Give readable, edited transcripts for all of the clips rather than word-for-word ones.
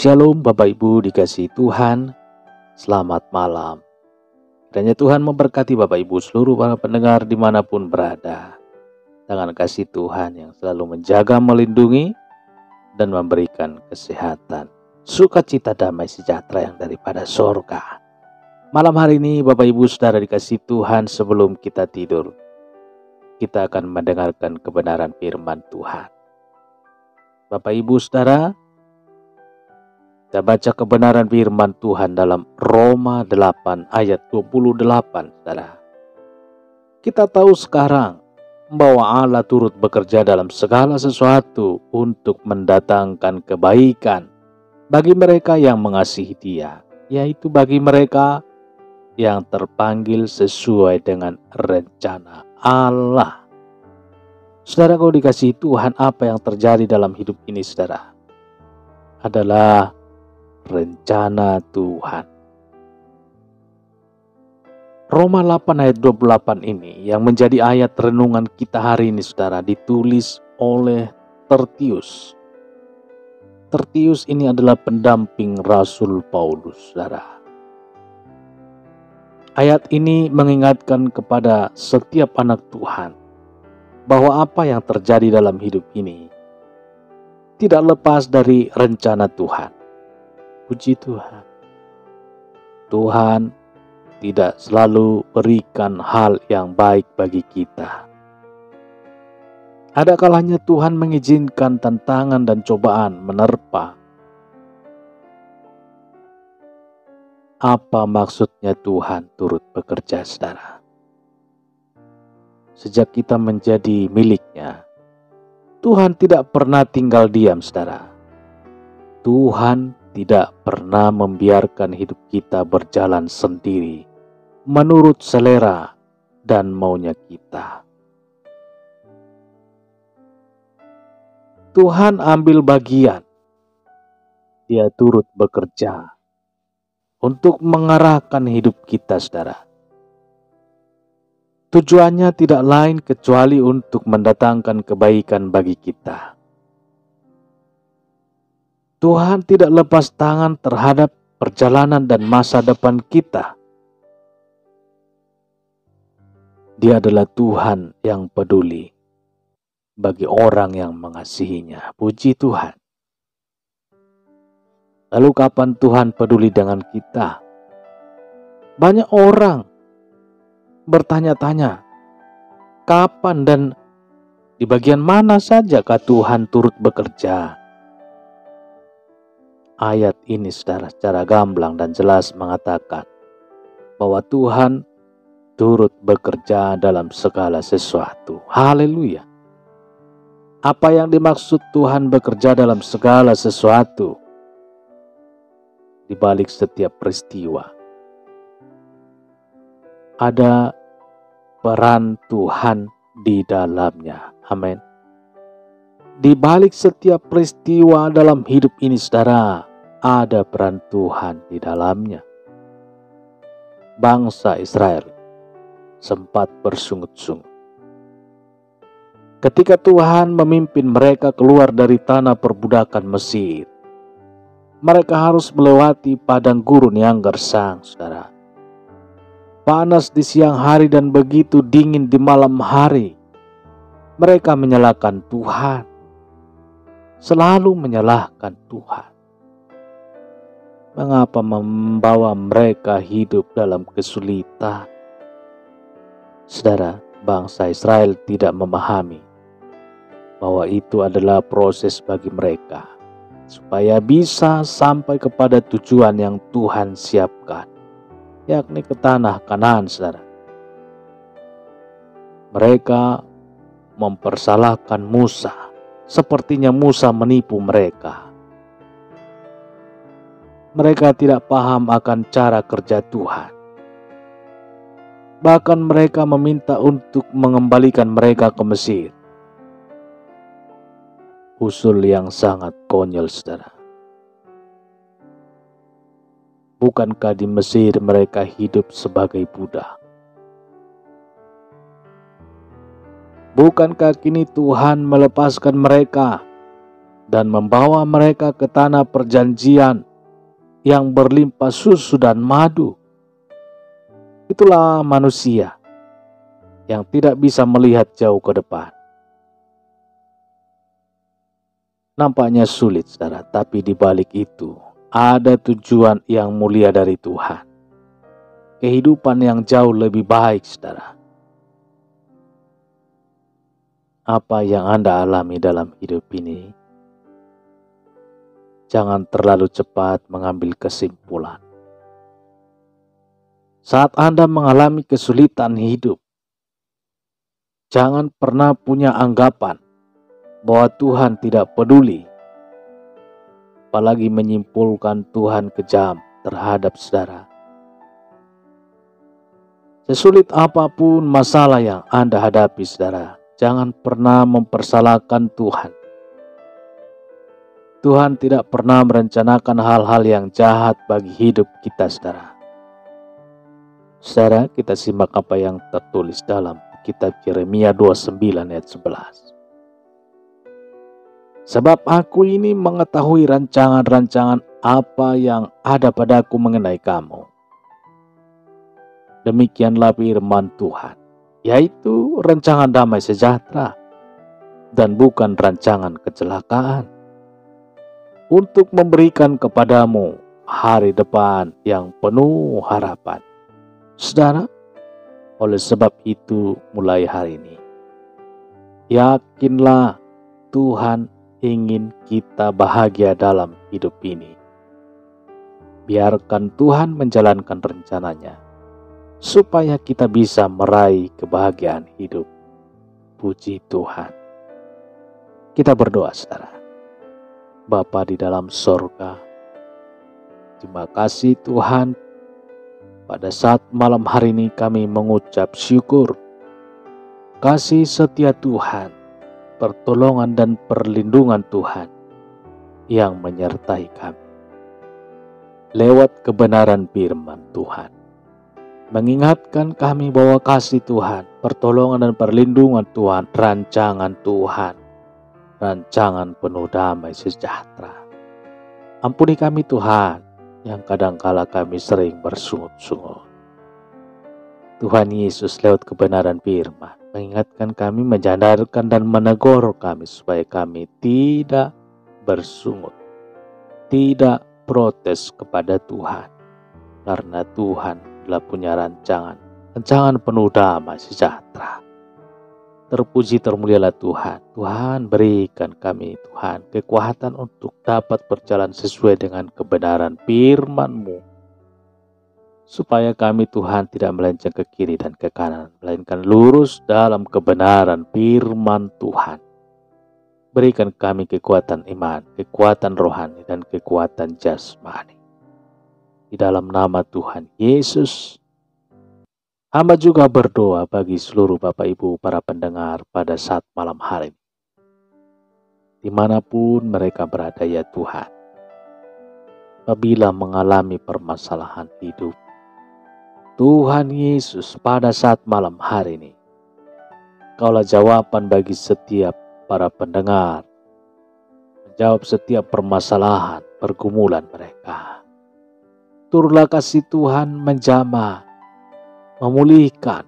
Shalom Bapak Ibu dikasihi Tuhan, selamat malam. Kiranya Tuhan memberkati Bapak Ibu seluruh para pendengar dimanapun berada. Dengan kasih Tuhan yang selalu menjaga, melindungi, dan memberikan kesehatan, sukacita, damai sejahtera yang daripada sorga. Malam hari ini Bapak Ibu Saudara dikasihi Tuhan, sebelum kita tidur, kita akan mendengarkan kebenaran firman Tuhan. Bapak Ibu Saudara, kita baca kebenaran firman Tuhan dalam Roma 8 ayat 28, saudara. Kita tahu sekarang bahwa Allah turut bekerja dalam segala sesuatu untuk mendatangkan kebaikan bagi mereka yang mengasihi Dia, yaitu bagi mereka yang terpanggil sesuai dengan rencana Allah. Saudara, kalau dikasihi Tuhan, apa yang terjadi dalam hidup ini, saudara, adalah rencana Tuhan. Roma 8 ayat 28 ini yang menjadi ayat renungan kita hari ini, saudara, ditulis oleh Tertius. Tertius ini adalah pendamping Rasul Paulus, saudara. Ayat ini mengingatkan kepada setiap anak Tuhan bahwa apa yang terjadi dalam hidup ini tidak lepas dari rencana Tuhan. Puji Tuhan. Tuhan tidak selalu berikan hal yang baik bagi kita. Ada kalanya Tuhan mengizinkan tantangan dan cobaan menerpa. Apa maksudnya Tuhan turut bekerja, saudara? Sejak kita menjadi miliknya, Tuhan tidak pernah tinggal diam, saudara. Tuhan tidak pernah membiarkan hidup kita berjalan sendiri menurut selera dan maunya kita. Tuhan ambil bagian. Dia turut bekerja untuk mengarahkan hidup kita, saudara. Tujuannya tidak lain kecuali untuk mendatangkan kebaikan bagi kita. Tuhan tidak lepas tangan terhadap perjalanan dan masa depan kita. Dia adalah Tuhan yang peduli bagi orang yang mengasihinya. Puji Tuhan. Lalu kapan Tuhan peduli dengan kita? Banyak orang bertanya-tanya, kapan dan di bagian mana sajakah Tuhan turut bekerja? Ayat ini, saudara, secara gamblang dan jelas mengatakan bahwa Tuhan turut bekerja dalam segala sesuatu. Haleluya. Apa yang dimaksud Tuhan bekerja dalam segala sesuatu? Di balik setiap peristiwa ada peran Tuhan di dalamnya. Amin. Di balik setiap peristiwa dalam hidup ini, saudara, ada peran Tuhan di dalamnya. Bangsa Israel sempat bersungut-sungut ketika Tuhan memimpin mereka keluar dari tanah perbudakan Mesir. Mereka harus melewati padang gurun yang gersang, saudara. Panas di siang hari dan begitu dingin di malam hari. Mereka menyalahkan Tuhan. Selalu menyalahkan Tuhan. Mengapa membawa mereka hidup dalam kesulitan? Saudara, bangsa Israel tidak memahami bahwa itu adalah proses bagi mereka supaya bisa sampai kepada tujuan yang Tuhan siapkan, yakni ke tanah Kanaan, saudara. Mereka mempersalahkan Musa. Sepertinya Musa menipu mereka. Mereka tidak paham akan cara kerja Tuhan. Bahkan mereka meminta untuk mengembalikan mereka ke Mesir. Usul yang sangat konyol, saudara. Bukankah di Mesir mereka hidup sebagai budak? Bukankah kini Tuhan melepaskan mereka dan membawa mereka ke tanah perjanjian yang berlimpah susu dan madu. Itulah manusia yang tidak bisa melihat jauh ke depan. Nampaknya sulit, saudara, tapi di balik itu ada tujuan yang mulia dari Tuhan. Kehidupan yang jauh lebih baik, saudara. Apa yang Anda alami dalam hidup ini, jangan terlalu cepat mengambil kesimpulan. Saat Anda mengalami kesulitan hidup, jangan pernah punya anggapan bahwa Tuhan tidak peduli, apalagi menyimpulkan Tuhan kejam terhadap saudara. Sesulit apapun masalah yang Anda hadapi, saudara, jangan pernah mempersalahkan Tuhan. Tuhan tidak pernah merencanakan hal-hal yang jahat bagi hidup kita, saudara. Saudara, kita simak apa yang tertulis dalam kitab Yeremia 29 ayat 11. Sebab aku ini mengetahui rancangan-rancangan apa yang ada padaku mengenai kamu. Demikianlah firman Tuhan, yaitu rancangan damai sejahtera dan bukan rancangan kecelakaan, untuk memberikan kepadamu hari depan yang penuh harapan. Saudara, oleh sebab itu mulai hari ini, yakinlah Tuhan ingin kita bahagia dalam hidup ini. Biarkan Tuhan menjalankan rencananya, supaya kita bisa meraih kebahagiaan hidup. Puji Tuhan. Kita berdoa, saudara. Bapa di dalam sorga, terima kasih Tuhan. Pada saat malam hari ini kami mengucap syukur. Kasih setia Tuhan, pertolongan dan perlindungan Tuhan yang menyertai kami. Lewat kebenaran firman Tuhan, mengingatkan kami bahwa kasih Tuhan, pertolongan dan perlindungan Tuhan, rancangan Tuhan, rancangan penuh damai sejahtera. Ampuni kami Tuhan, yang kadangkala kami sering bersungut-sungut. Tuhan Yesus lewat kebenaran firman mengingatkan kami, menyadarkan dan menegur kami supaya kami tidak bersungut, tidak protes kepada Tuhan, karena Tuhan telah punya rancangan penuh damai sejahtera. Terpuji termulialah Tuhan. Tuhan berikan kami Tuhan kekuatan untuk dapat berjalan sesuai dengan kebenaran firman-Mu, supaya kami Tuhan tidak melenceng ke kiri dan ke kanan, melainkan lurus dalam kebenaran firman Tuhan. Berikan kami kekuatan iman, kekuatan rohani, dan kekuatan jasmani. Di dalam nama Tuhan Yesus, hamba juga berdoa bagi seluruh Bapak Ibu para pendengar pada saat malam hari ini. Dimanapun mereka berada ya Tuhan, apabila mengalami permasalahan hidup, Tuhan Yesus pada saat malam hari ini, Kaulah jawaban bagi setiap para pendengar, menjawab setiap permasalahan, pergumulan mereka. Turunlah kasih Tuhan menjamah, memulihkan,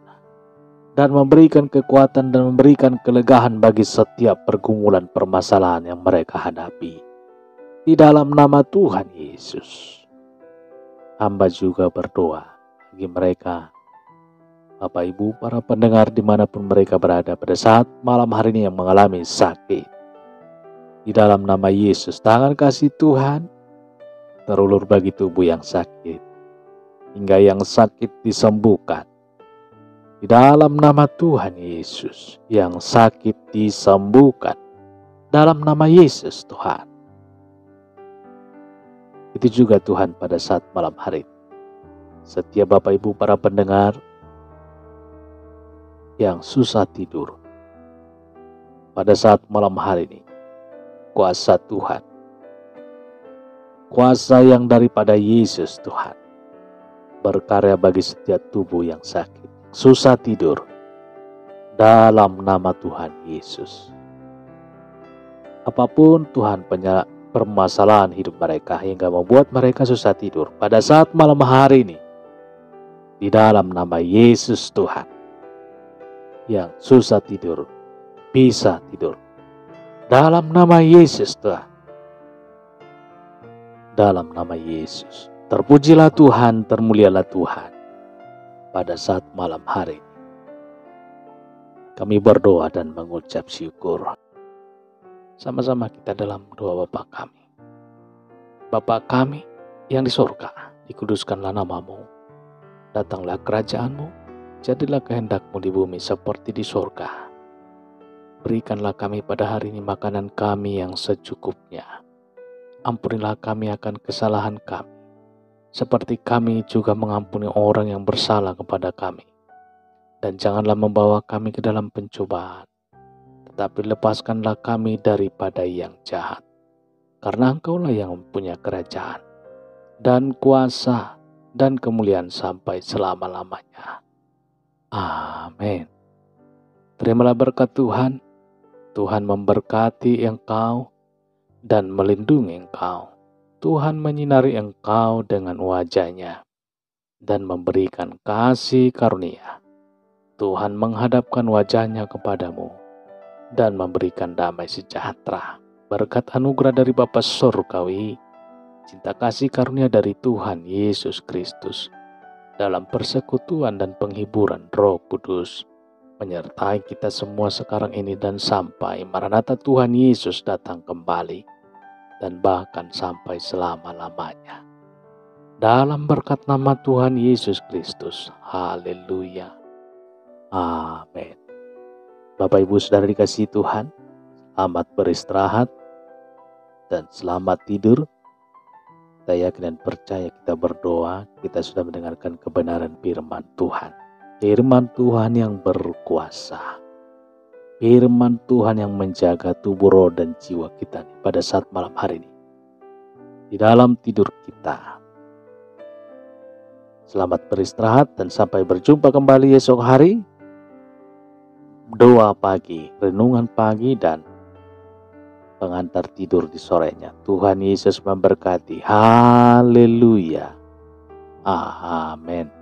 dan memberikan kekuatan dan memberikan kelegaan bagi setiap pergumulan permasalahan yang mereka hadapi. Di dalam nama Tuhan Yesus, hamba juga berdoa bagi mereka, Bapak Ibu para pendengar dimanapun mereka berada pada saat malam hari ini yang mengalami sakit. Di dalam nama Yesus, tangan kasih Tuhan terulur bagi tubuh yang sakit, hingga yang sakit disembuhkan. Di dalam nama Tuhan Yesus, yang sakit disembuhkan. Dalam nama Yesus Tuhan. Itu juga Tuhan pada saat malam hari ini, setiap Bapak Ibu para pendengar yang susah tidur, pada saat malam hari ini, kuasa Tuhan, kuasa yang daripada Yesus Tuhan, berkarya bagi setiap tubuh yang sakit, susah tidur, dalam nama Tuhan Yesus. Apapun Tuhan permasalahan hidup mereka hingga membuat mereka susah tidur pada saat malam hari ini, di dalam nama Yesus Tuhan, yang susah tidur bisa tidur. Dalam nama Yesus Tuhan. Dalam nama Yesus. Terpujilah Tuhan, termulialah Tuhan pada saat malam hari ini. Kami berdoa dan mengucap syukur. Sama-sama kita dalam doa Bapa kami. Bapa kami yang di sorga, dikuduskanlah namamu. Datanglah kerajaanmu, jadilah kehendakmu di bumi seperti di sorga. Berikanlah kami pada hari ini makanan kami yang secukupnya. Ampunilah kami akan kesalahan kami, seperti kami juga mengampuni orang yang bersalah kepada kami. Dan janganlah membawa kami ke dalam pencobaan, tetapi lepaskanlah kami daripada yang jahat. Karena Engkaulah yang mempunyai kerajaan, dan kuasa, dan kemuliaan sampai selama-lamanya. Amin. Terimalah berkat Tuhan. Tuhan memberkati engkau dan melindungi engkau. Tuhan menyinari engkau dengan wajah-Nya dan memberikan kasih karunia. Tuhan menghadapkan wajah-Nya kepadamu dan memberikan damai sejahtera. Berkat anugerah dari Bapa Surgawi, cinta kasih karunia dari Tuhan Yesus Kristus, dalam persekutuan dan penghiburan Roh Kudus, menyertai kita semua sekarang ini dan sampai Maranatha Tuhan Yesus datang kembali, dan bahkan sampai selama-lamanya. Dalam berkat nama Tuhan Yesus Kristus. Haleluya. Amin. Bapak Ibu Saudara dikasihi Tuhan, selamat beristirahat dan selamat tidur. Saya yakin dan percaya kita berdoa, kita sudah mendengarkan kebenaran firman Tuhan. Firman Tuhan yang berkuasa. Firman Tuhan yang menjaga tubuh, roh, dan jiwa kita pada saat malam hari ini. Di dalam tidur kita. Selamat beristirahat dan sampai berjumpa kembali esok hari. Doa pagi, renungan pagi, dan pengantar tidur di sorenya. Tuhan Yesus memberkati. Haleluya. Amin.